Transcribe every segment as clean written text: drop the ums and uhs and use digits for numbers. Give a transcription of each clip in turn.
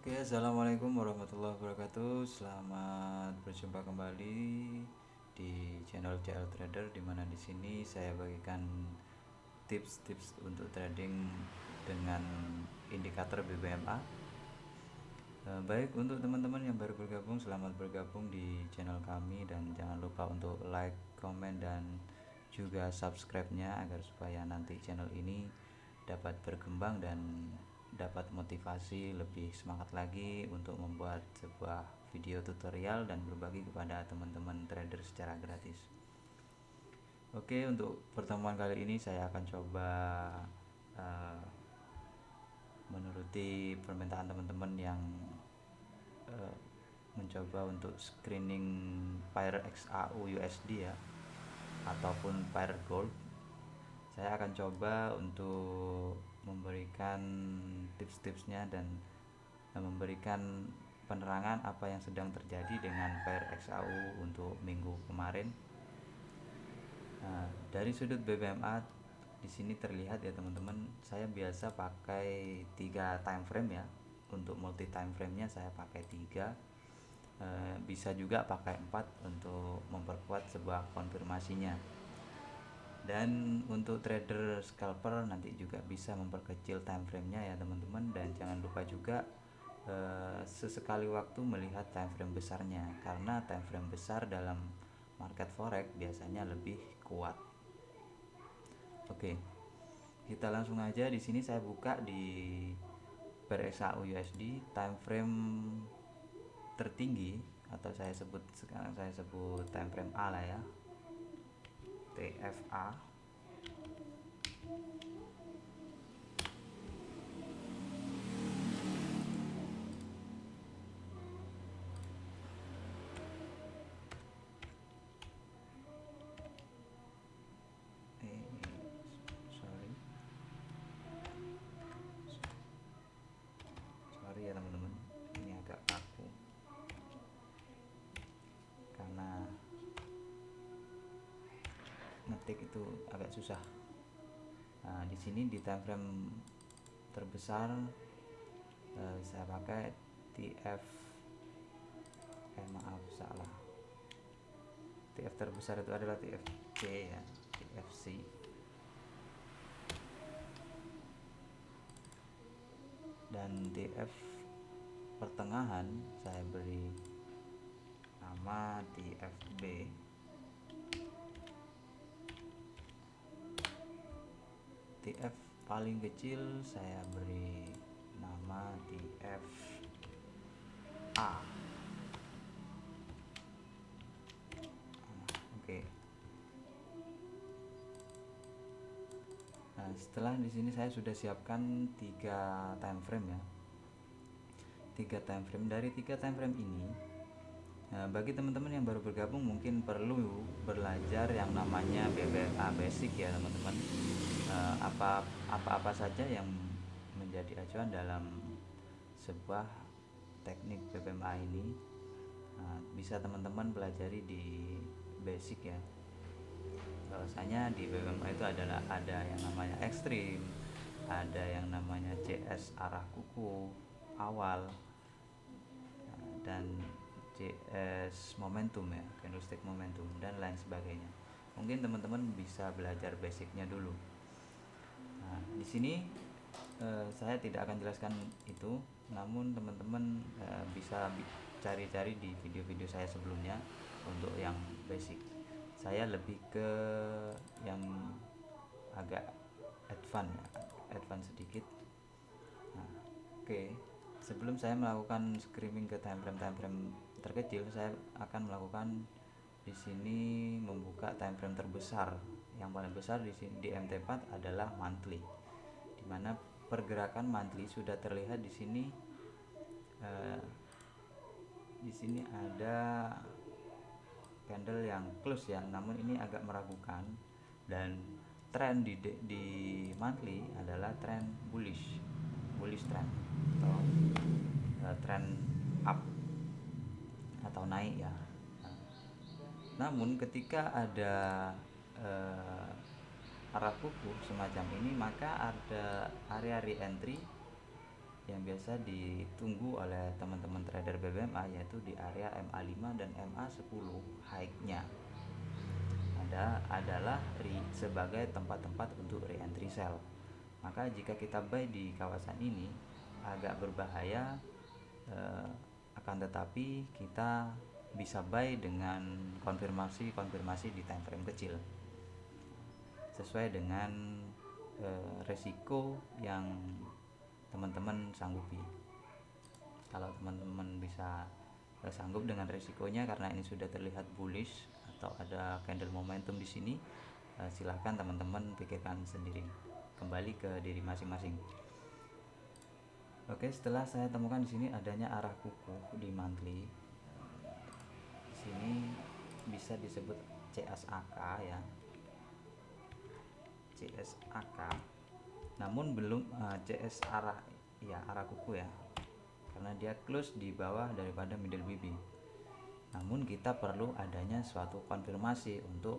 Oke, assalamualaikum warahmatullahi wabarakatuh. Selamat berjumpa kembali di channel CL Trader, di mana di sini saya bagikan tips-tips untuk trading dengan indikator BBMA. Baik, untuk teman-teman yang baru bergabung, selamat bergabung di channel kami dan jangan lupa untuk like, komen, dan juga subscribe-nya agar supaya nanti channel ini dapat berkembang dan dapat motivasi lebih semangat lagi untuk membuat sebuah video tutorial dan berbagi kepada teman-teman trader secara gratis. Oke, untuk pertemuan kali ini saya akan coba uh, menuruti permintaan teman-teman yang uh, mencoba untuk screening pair XAU USD ya, ataupun pair gold. Saya akan coba untuk memberikan tips-tipsnya dan memberikan penerangan apa yang sedang terjadi dengan pair XAU untuk minggu kemarin. Nah, dari sudut BBMA di sini terlihat ya teman-teman, saya biasa pakai 3 time frame ya. Untuk multi time frame-nya saya pakai 3. Bisa juga pakai 4 untuk memperkuat sebuah konfirmasinya. Dan untuk trader scalper nanti juga bisa memperkecil time frame-nya ya teman-teman, dan jangan lupa juga sesekali waktu melihat time frame besarnya, karena time frame besar dalam market forex biasanya lebih kuat. Oke, kita langsung aja. Di sini saya buka di PRXAU USD time frame tertinggi, atau sekarang saya sebut time frame A lah ya, TFA. Sorry ya teman-teman, ini agak kaku karena ngetik itu agak susah. Nah, di sini di time frame terbesar saya pakai TF maaf salah. TF terbesar itu adalah TFC ya, TFC. Dan TF pertengahan saya beri nama TFB. TF paling kecil saya beri nama TFA. Oke. Nah, setelah di sini saya sudah siapkan 3 time frame ya. 3 time frame. Dari 3 time frame ini, bagi teman-teman yang baru bergabung mungkin perlu belajar yang namanya BBMA basic ya teman-teman. Apa-apa saja yang menjadi acuan dalam sebuah teknik BBMA ini bisa teman-teman pelajari di basic ya. Bahwasanya di BBMA itu adalah ada yang namanya ekstrim, ada yang namanya CS arah kuku awal, dan CS momentum ya, candlestick momentum, dan lain sebagainya. Mungkin teman-teman bisa belajar basicnya dulu. Nah, di sini saya tidak akan jelaskan itu, namun teman-teman bisa cari-cari di video-video saya sebelumnya untuk yang basic. Saya lebih ke yang agak advance sedikit. Nah, oke. Sebelum saya melakukan screening ke time frame terkecil, saya akan melakukan di sini membuka time frame terbesar. Yang paling besar di sini di MT4 adalah monthly, di mana pergerakan monthly sudah terlihat di sini. Di sini ada candle yang close ya, namun ini agak meragukan, dan tren di monthly adalah tren bullish trend, atau tren up atau naik ya. Namun ketika ada arah kuku semacam ini, maka ada area re-entry yang biasa ditunggu oleh teman-teman trader BBMA, yaitu di area MA5 dan MA10 high-nya adalah sebagai tempat-tempat untuk re-entry sell. Maka jika kita buy di kawasan ini agak berbahaya, akan tetapi kita bisa buy dengan konfirmasi di time frame kecil sesuai dengan resiko yang teman-teman sanggupi. Kalau teman-teman bisa sanggup dengan resikonya karena ini sudah terlihat bullish atau ada candle momentum di sini, silahkan teman-teman pikirkan sendiri, kembali ke diri masing-masing. Oke, setelah saya temukan di sini adanya arah kuku di monthly. Di sini bisa disebut CSAK ya. CSAK. Namun belum CS arah kuku ya. Karena dia close di bawah daripada middle BB. Namun kita perlu adanya suatu konfirmasi untuk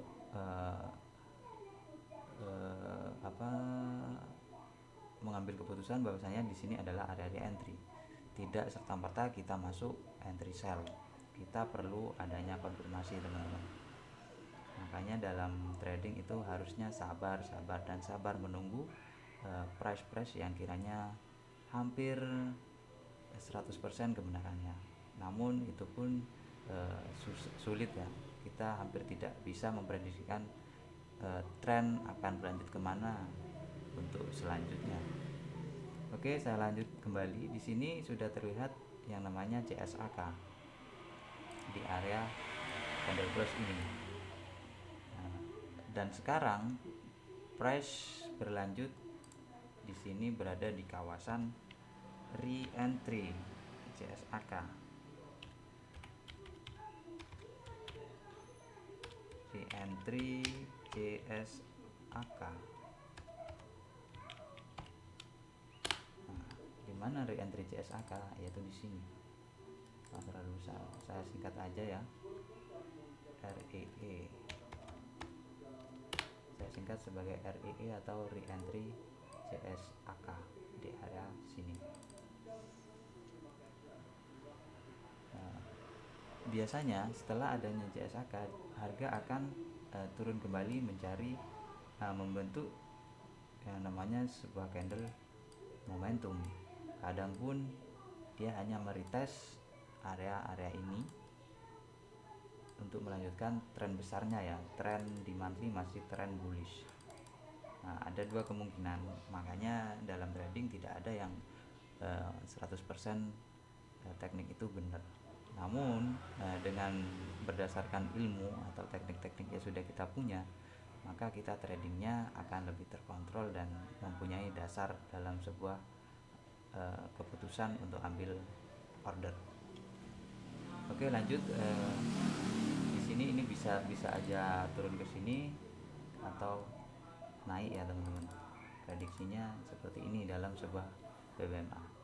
mengambil keputusan bahwasanya di sini adalah area re-entry. Tidak serta-merta kita masuk entry sell. Kita perlu adanya konfirmasi, teman-teman. Makanya dalam trading itu harusnya sabar menunggu price yang kiranya hampir 100% kebenarannya. Namun itu pun sulit ya. Kita hampir tidak bisa memprediksikan tren akan berlanjut kemana untuk selanjutnya. Oke, saya lanjut kembali. Di sini sudah terlihat yang namanya CSAK di area candle close ini. Dan sekarang price berlanjut di sini berada di kawasan re-entry CSAK. Re-entry CSAK. Di mana re-entry CSAK? Yaitu di sini. Terlalu saya singkat aja ya. REE. Saya singkat sebagai REE atau re-entry CSAK di area sini. Biasanya setelah adanya CSAK, harga akan turun kembali mencari membentuk yang namanya sebuah candle momentum. Kadang pun dia hanya meretest area ini untuk melanjutkan tren besarnya ya. Tren di monthly masih tren bullish. Nah, ada dua kemungkinan. Makanya dalam trading tidak ada yang 100% teknik itu benar. Namun dengan berdasarkan ilmu atau teknik-teknik yang sudah kita punya, maka kita tradingnya akan lebih terkontrol dan mempunyai dasar dalam sebuah keputusan untuk ambil order. Oke, lanjut. Di sini ini bisa aja turun ke sini atau naik ya, teman-teman. Prediksinya seperti ini dalam sebuah BBMA.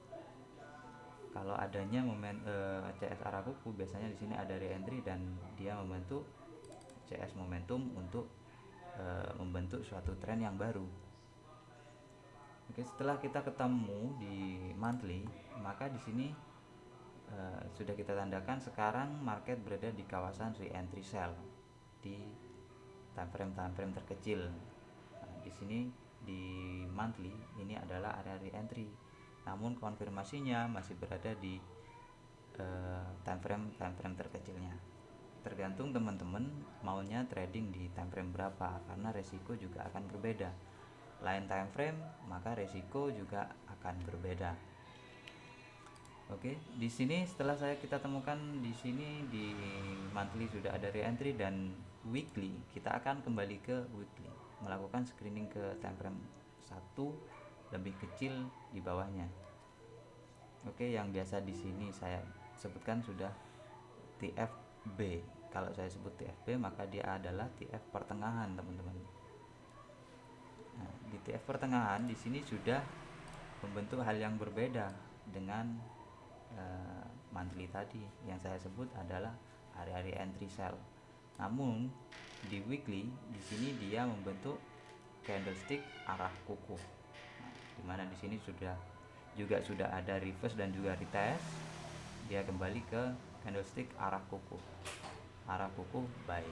Kalau adanya CS arah kuku, biasanya di sini ada re-entry dan dia membentuk CS momentum untuk membentuk suatu tren yang baru. Oke, setelah kita ketemu di monthly, maka di sini sudah kita tandakan sekarang market berada di kawasan re-entry sell di time frame terkecil. Nah, di sini di monthly ini adalah area re-entry. Namun konfirmasinya masih berada di time frame terkecilnya. Tergantung teman-teman maunya trading di time frame berapa, karena resiko juga akan berbeda. Lain time frame, maka resiko juga akan berbeda. Oke, di sini setelah kita temukan di sini di monthly sudah ada re-entry dan weekly, kita akan kembali ke weekly, melakukan screening ke time frame 1 lebih kecil di bawahnya. Oke, yang biasa di sini saya sebutkan sudah TFB. Kalau saya sebut TFB, maka dia adalah TF pertengahan, teman-teman. Nah, di TF pertengahan di sini sudah membentuk hal yang berbeda dengan monthly tadi. Yang saya sebut adalah area entry sell. Namun di weekly di sini dia membentuk candlestick arah kuku. Nah, dimana di sini sudah juga sudah ada reverse dan juga retest, dia kembali ke candlestick arah kuku buy.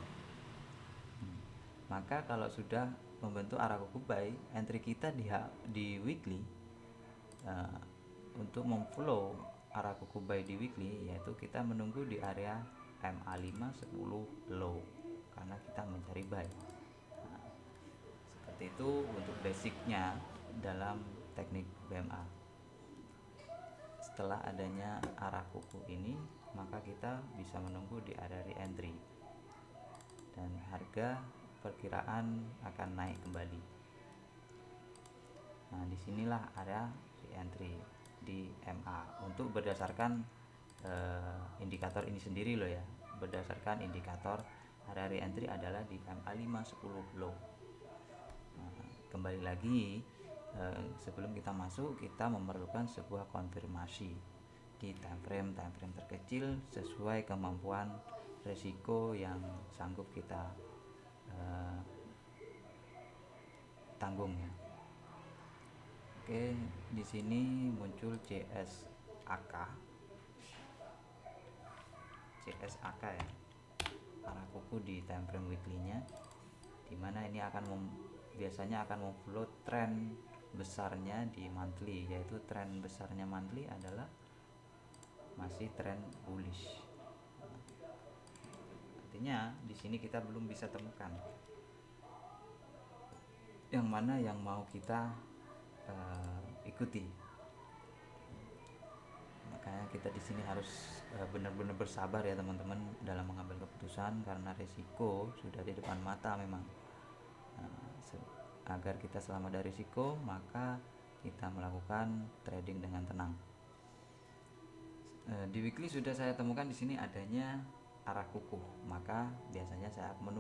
Maka kalau sudah membentuk arah kuku buy, entry kita di weekly untuk memfollow arah kuku buy di weekly, yaitu kita menunggu di area MA5 10 low karena kita mencari buy. Seperti itu untuk basicnya dalam teknik BMA. Setelah adanya arah kuku ini, maka kita bisa menunggu di area re-entry dan harga perkiraan akan naik kembali. Nah, disinilah area re-entry di MA untuk berdasarkan indikator ini sendiri loh ya. Berdasarkan indikator area re-entry adalah di MA5 10 low. Nah, kembali lagi sebelum kita masuk, kita memerlukan sebuah konfirmasi di time frame terkecil sesuai kemampuan resiko yang sanggup kita tanggung ya. Oke, di sini muncul CSAK ya, arah kuku di time frame weekly-nya, dimana ini biasanya akan memfollow tren besarnya di monthly, yaitu tren besarnya monthly adalah masih tren bullish. Artinya di sini kita belum bisa temukan yang mana yang mau kita ikuti. Makanya kita di sini harus benar-benar bersabar ya teman-teman dalam mengambil keputusan, karena risiko sudah di depan mata memang. Agar kita selamat dari risiko, maka kita melakukan trading dengan tenang. Di weekly sudah saya temukan di sini adanya arah kuku, maka biasanya saya akan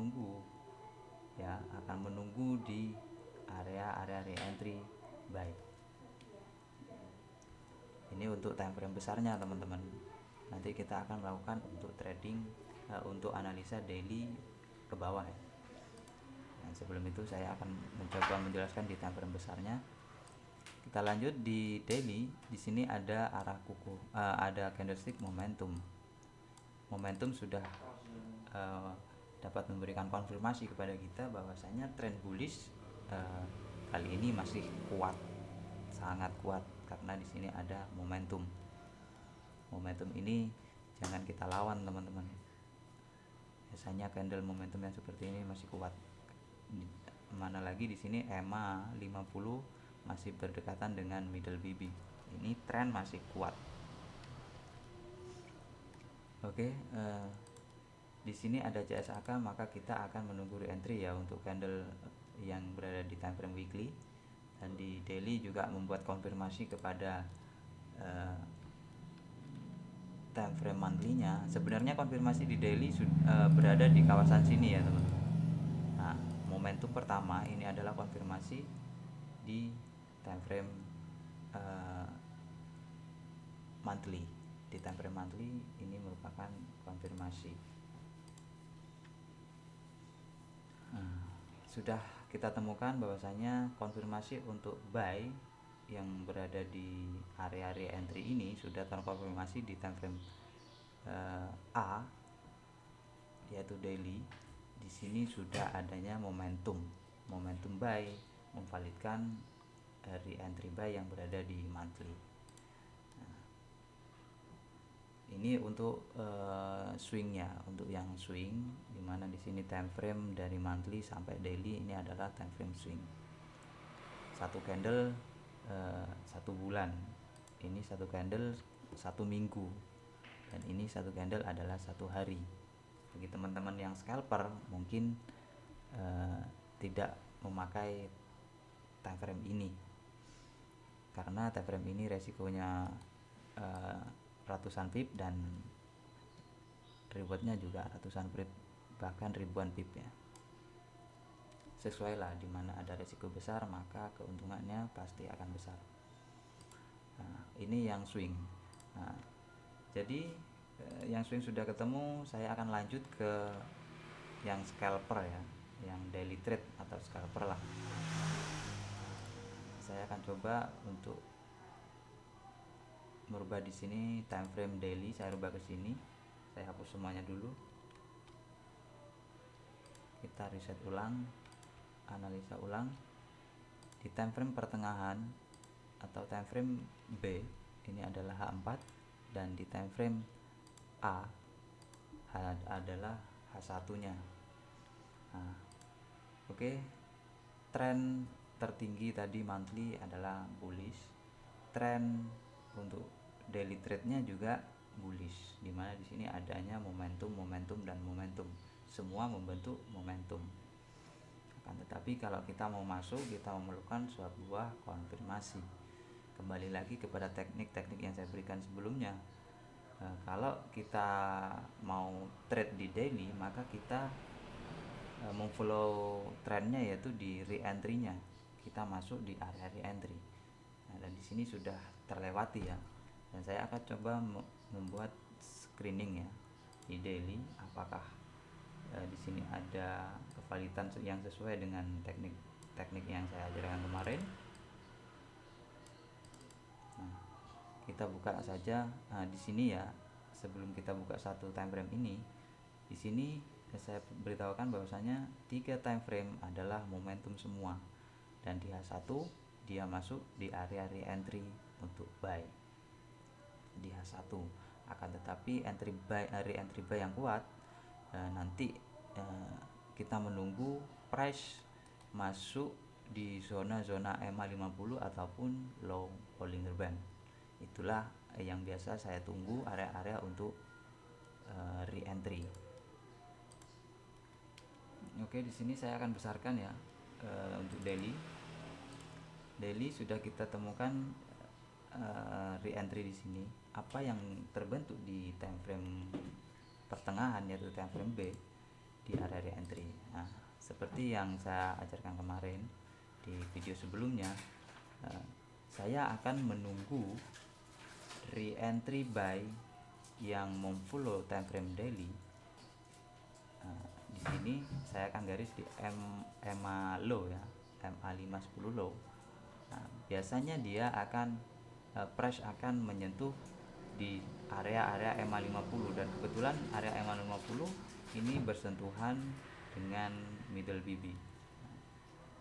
menunggu di area re-entry buy. Ini untuk time frame besarnya teman-teman. Nanti kita akan melakukan untuk trading untuk analisa daily ke bawah ya. Nah, sebelum itu saya akan mencoba menjelaskan di time frame besarnya. Kita lanjut di daily. Di sini ada arah kuku, ada candlestick momentum. Momentum sudah dapat memberikan konfirmasi kepada kita bahwasanya tren bullish kali ini masih kuat, sangat kuat, karena di sini ada momentum. Momentum ini jangan kita lawan teman-teman. Biasanya candle momentum yang seperti ini masih kuat. Mana lagi di sini EMA 50 masih berdekatan dengan middle BB. Ini tren masih kuat. Oke, di sini ada CSAK, maka kita akan menunggu re-entry ya untuk candle yang berada di time frame weekly. Dan di daily juga membuat konfirmasi kepada time frame monthly-nya. Sebenarnya konfirmasi di daily berada di kawasan sini ya teman-teman. Nah, momentum pertama ini adalah konfirmasi di time frame monthly. Di time frame monthly ini merupakan konfirmasi. Sudah kita temukan bahwasanya konfirmasi untuk buy yang berada di area re-entry ini sudah terkonfirmasi di time frame A, yaitu daily. Di sini sudah adanya momentum buy memvalidkan re-entry buy yang berada di monthly. Ini untuk swingnya, untuk yang swing, dimana di sini time frame dari monthly sampai daily ini adalah time frame swing. Satu candle 1 bulan, ini satu candle 1 minggu, dan ini satu candle adalah 1 hari. Bagi teman-teman yang scalper mungkin tidak memakai time frame ini, karena time frame ini resikonya ratusan pip dan rewardnya juga ratusan pip, bahkan ribuan pip ya. Sesuai lah, dimana ada resiko besar maka keuntungannya pasti akan besar. Nah, ini yang swing. Nah, jadi yang swing sudah ketemu, saya akan lanjut ke yang scalper ya, yang daily trade atau scalper lah. Saya akan coba untuk merubah di sini time frame daily, saya rubah ke sini. Saya hapus semuanya dulu. Kita reset ulang, analisa ulang. Di time frame pertengahan atau time frame B ini adalah H4, dan di time frame A adalah H1-nya. Nah, oke. Tren tertinggi tadi monthly adalah bullish. Tren untuk daily trade-nya juga bullish, dimana di sini adanya momentum dan momentum, semua membentuk momentum. Akan tetapi kalau kita mau masuk, kita memerlukan sebuah konfirmasi. Kembali lagi kepada teknik-teknik yang saya berikan sebelumnya. Kalau kita mau trade di daily, maka kita memfollow trennya, yaitu di re-entry-nya. Kita masuk di area re-entry. Nah, dan di sini sudah terlewati ya. Dan saya akan coba membuat screening ya di daily, apakah di sini ada kevalidan yang sesuai dengan teknik yang saya ajarkan kemarin. Nah, kita buka saja. Nah, di sini ya, sebelum kita buka satu time frame ini, di sini saya beritahukan bahwasanya 3 time frame adalah momentum semua, dan di H1 dia masuk di area re-entry untuk buy di H1. Akan tetapi re-entry buy yang kuat nanti kita menunggu price masuk di zona-zona EMA 50 ataupun low Bollinger Band. Itulah yang biasa saya tunggu, area-area untuk re-entry. Oke, di sini saya akan besarkan ya untuk daily. Daily sudah kita temukan re-entry di sini. Apa yang terbentuk di time frame pertengahan, yaitu time frame B di area re-entry. Nah, seperti yang saya ajarkan kemarin di video sebelumnya, saya akan menunggu re-entry buy yang memfollow time frame daily. Di sini saya akan garis di EMA low ya, MA 510 low. Nah, biasanya dia akan price akan menyentuh di area EMA 50, dan kebetulan area EMA 50 ini bersentuhan dengan middle BB.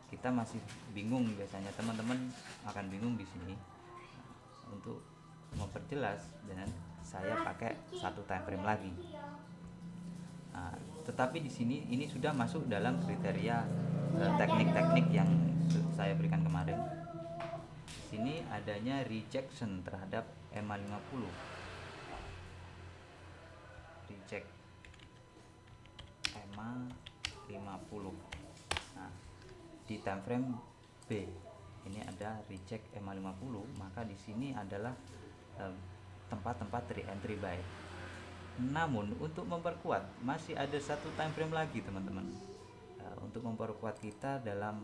Kita masih bingung, biasanya teman-teman akan bingung di sini. Untuk memperjelas, dengan saya pakai satu time frame lagi. Nah, tetapi di sini ini sudah masuk dalam kriteria teknik-teknik yang saya berikan kemarin. Di sini adanya rejection terhadap EMA 50. Reject EMA 50. Nah, di time frame B ini ada reject EMA 50, maka di sini adalah tempat-tempat re-entry buy. Namun untuk memperkuat, masih ada satu time frame lagi teman-teman, untuk memperkuat kita dalam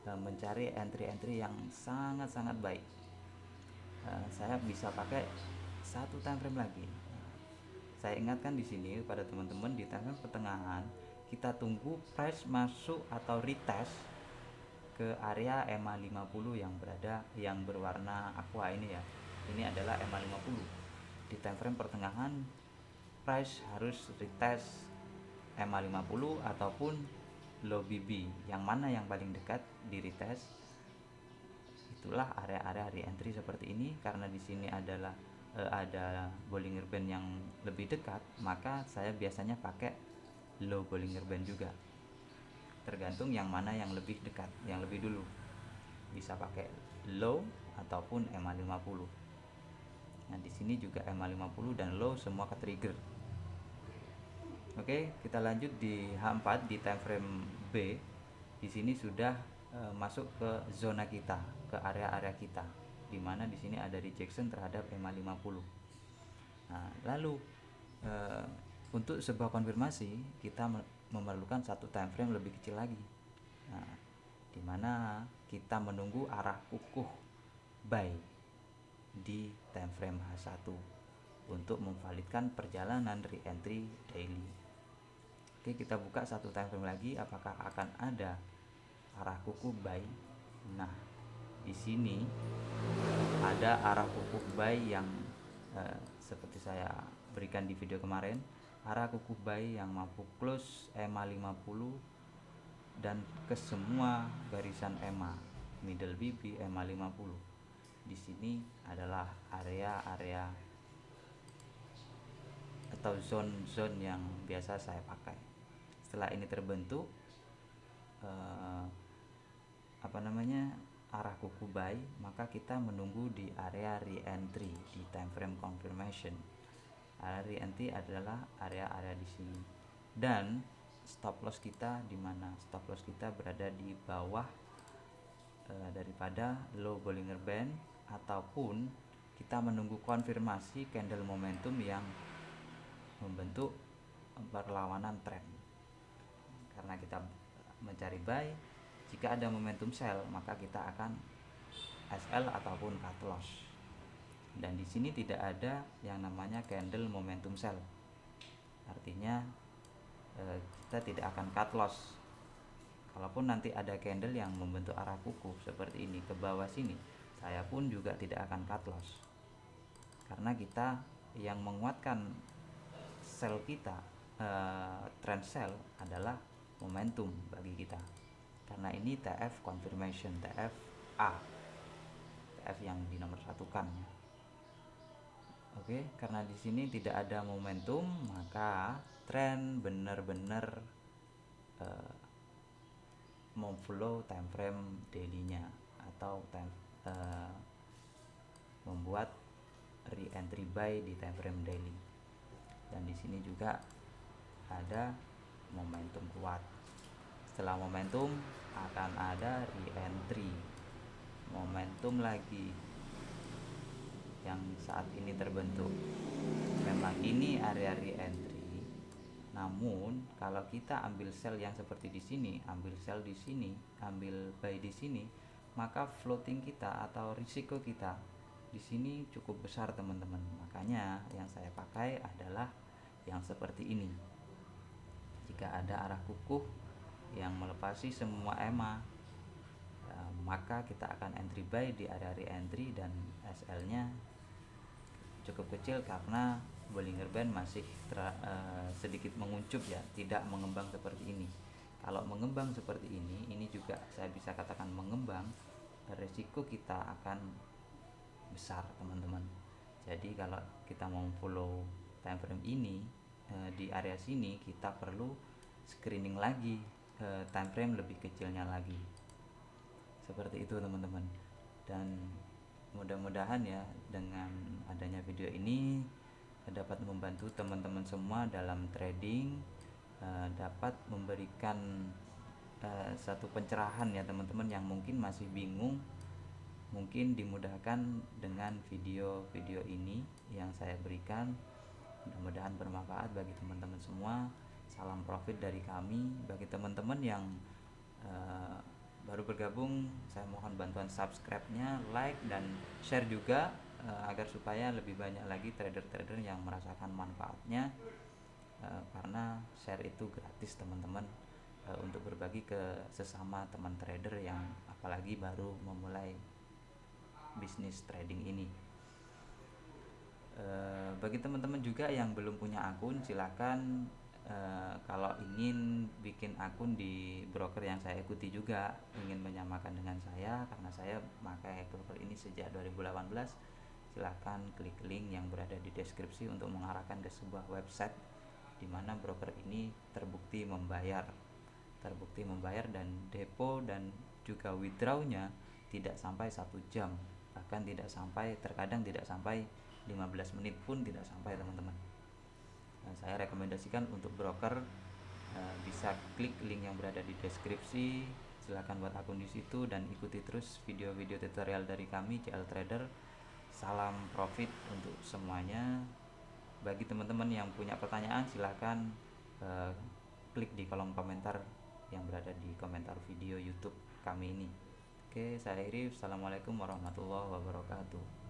mencari entry-entry yang sangat-sangat baik. Saya bisa pakai satu time frame lagi. Saya ingatkan di sini pada teman-teman, di time frame pertengahan kita tunggu price masuk atau retest ke area EMA 50 yang berwarna aqua ini ya. Ini adalah EMA 50. Di time frame pertengahan price harus retest EMA 50 ataupun low BB, yang mana yang paling dekat di retest. Itulah area-area re-entry seperti ini. Karena di sini adalah ada Bollinger Band yang lebih dekat, maka saya biasanya pakai low Bollinger Band juga. Tergantung yang mana yang lebih dekat, yang lebih dulu. Bisa pakai low ataupun EMA 50. Nah, di sini juga EMA 50 dan low semua ke trigger. Oke, kita lanjut di H4 di time frame B. Di sini sudah masuk ke zona kita, ke area-area kita, di mana di sini ada rejection terhadap EMA 50. Nah, lalu untuk sebuah konfirmasi kita memerlukan satu time frame lebih kecil lagi. Nah, di mana kita menunggu arah kukuh buy di time frame H1 untuk memvalidkan perjalanan re-entry daily. Oke, kita buka satu time frame lagi, apakah akan ada arah kukuh buy. Nah, di sini ada arah kukuh buy yang seperti saya berikan di video kemarin, arah kuku buy yang mampu close EMA 50 dan ke semua garisan EMA, middle BB EMA 50. Di sini adalah area-area atau zone-zone yang biasa saya pakai. Setelah ini terbentuk arah kuku buy, maka kita menunggu di area re-entry di time frame confirmation. Area re-entry adalah area-area di sini, dan stop loss kita di mana? Stop loss kita berada di bawah daripada low Bollinger Band, ataupun kita menunggu konfirmasi candle momentum yang membentuk perlawanan trend. Karena kita mencari buy, jika ada momentum sell maka kita akan SL ataupun cut loss. Dan di sini tidak ada yang namanya candle momentum sell. Artinya kita tidak akan cut loss. Kalaupun nanti ada candle yang membentuk arah kuku seperti ini ke bawah sini, saya pun juga tidak akan cut loss. Karena kita yang menguatkan sell kita, trend sell adalah momentum bagi kita. Karena ini TF confirmation, TFA, TF yang dinomor satukan. Oke, karena di sini tidak ada momentum, maka tren benar-benar memfollow time frame daily-nya atau membuat re-entry buy di time frame daily. Dan di sini juga ada momentum kuat. Setelah momentum akan ada re-entry, momentum lagi yang saat ini terbentuk. Memang ini area re-entry, namun kalau kita ambil sell yang seperti di sini, ambil sell di sini, ambil buy di sini, maka floating kita atau risiko kita di sini cukup besar teman-teman. Makanya yang saya pakai adalah yang seperti ini. Jika ada arah kukuh yang melepasi semua EMA, maka kita akan entry buy di area re-entry, dan SL-nya cukup kecil karena Bollinger Band masih sedikit menguncup ya, tidak mengembang seperti ini. Kalau mengembang seperti ini juga saya bisa katakan mengembang, resiko kita akan besar teman-teman. Jadi kalau kita mau follow time frame ini di area sini, kita perlu screening lagi time frame lebih kecilnya lagi. Seperti itu teman-teman. Dan mudah-mudahan ya dengan adanya video ini dapat membantu teman-teman semua dalam trading, dapat memberikan satu pencerahan ya teman-teman yang mungkin masih bingung. Mungkin dimudahkan dengan video-video ini yang saya berikan. Mudah-mudahan bermanfaat bagi teman-teman semua. Salam profit dari kami. Bagi teman-teman yang baru bergabung, saya mohon bantuan subscribe-nya, like dan share juga agar supaya lebih banyak lagi trader-trader yang merasakan manfaatnya, karena share itu gratis teman-teman, untuk berbagi ke sesama teman trader yang apalagi baru memulai bisnis trading ini. Bagi teman-teman juga yang belum punya akun, silakan kalau ingin bikin akun di broker yang saya ikuti juga, ingin menyamakan dengan saya karena saya memakai broker ini sejak 2018, silahkan klik link yang berada di deskripsi untuk mengarahkan ke sebuah website di mana broker ini terbukti membayar dan depo dan juga withdrawnya tidak sampai 1 jam, bahkan terkadang tidak sampai 15 menit pun tidak sampai teman-teman. Saya rekomendasikan untuk broker bisa klik link yang berada di deskripsi, silakan buat akun di situ dan ikuti terus video-video tutorial dari kami JL Trader. Salam profit untuk semuanya. Bagi teman-teman yang punya pertanyaan silakan klik di kolom komentar yang berada di komentar video YouTube kami ini. Oke, saya Irif. Assalamualaikum warahmatullahi wabarakatuh.